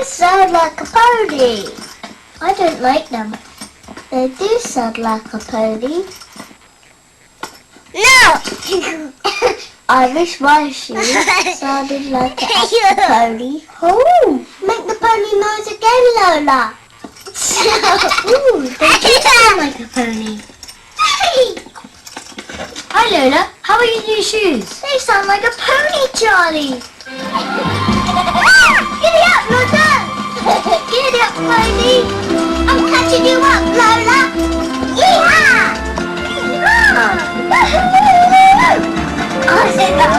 sound like a pony. I don't like them. They do sound like a pony. No! I wish my shoes sounded like a pony. Oh, make the pony noise again, Lola. Ooh, they do sound like a pony. Hi Lola, how are your new shoes? They sound like a pony, Charlie. Giddy up, Lola. Giddy up, pony. I'm catching you up, Lola. Yeehaw! I said that